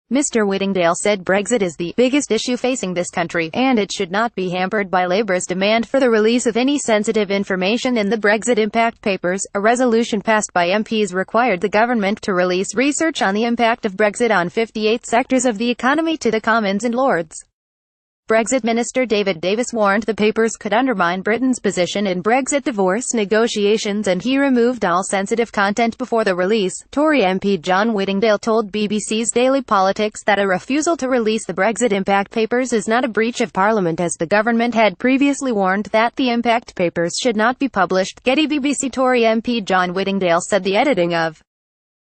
Mr. Whittingdale said Brexit is the biggest issue facing this country, and it should not be hampered by Labour's demand for the release of any sensitive information in the Brexit impact papers. A resolution passed by MPs required the government to release research on the impact of Brexit on 58 sectors of the economy to the Commons and Lords. Brexit Minister David Davis warned the papers could undermine Britain's position in Brexit divorce negotiations, and he removed all sensitive content before the release. Tory MP John Whittingdale told BBC's Daily Politics that a refusal to release the Brexit impact papers is not a breach of Parliament, as the government had previously warned that the impact papers should not be published. Getty. BBC. Tory MP John Whittingdale said the editing of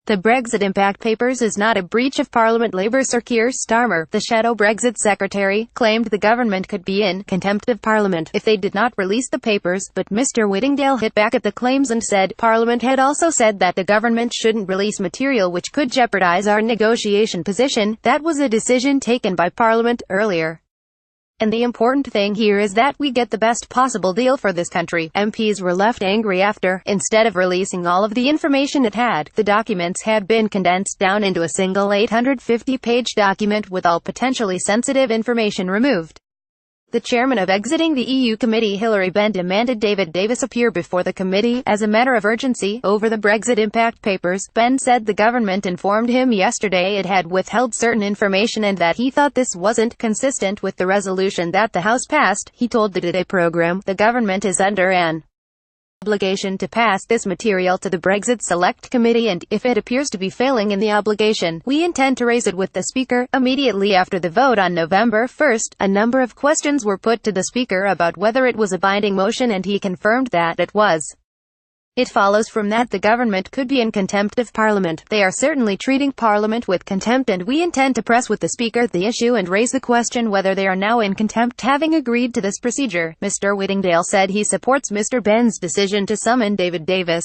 the Brexit impact papers is not a breach of Parliament. Labour Sir Keir Starmer, the shadow Brexit secretary, claimed the government could be in contempt of Parliament if they did not release the papers, but Mr. Whittingdale hit back at the claims and said, Parliament had also said that the government shouldn't release material which could jeopardise our negotiation position. That was a decision taken by Parliament earlier. And the important thing here is that we get the best possible deal for this country. MPs were left angry after, instead of releasing all of the information it had, the documents had been condensed down into a single 850-page document with all potentially sensitive information removed. The chairman of Exiting the EU Committee, Hilary Benn, demanded David Davis appear before the committee as a matter of urgency over the Brexit impact papers. Benn said the government informed him yesterday it had withheld certain information and that he thought this wasn't consistent with the resolution that the House passed. He told the Today programme, the government is under an obligation to pass this material to the Brexit Select Committee, and, if it appears to be failing in the obligation, we intend to raise it with the Speaker. Immediately after the vote on November 1, a number of questions were put to the Speaker about whether it was a binding motion, and he confirmed that it was. It follows from that the government could be in contempt of Parliament. They are certainly treating Parliament with contempt, and we intend to press with the Speaker the issue and raise the question whether they are now in contempt, having agreed to this procedure. Mr. Whittingdale said he supports Mr. Benn's decision to summon David Davis.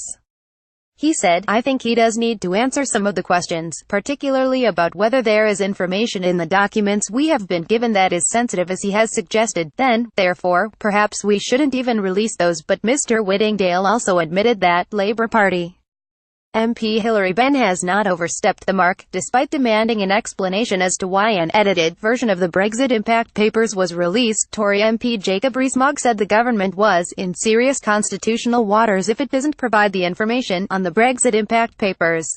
He said, I think he does need to answer some of the questions, particularly about whether there is information in the documents we have been given that is sensitive as he has suggested. Then, therefore, perhaps we shouldn't even release those. But Mr. Whittingdale also admitted that Labour Party MP Hilary Benn has not overstepped the mark, despite demanding an explanation as to why an edited version of the Brexit impact papers was released. Tory MP Jacob Rees-Mogg said the government was in serious constitutional waters if it doesn't provide the information on the Brexit impact papers.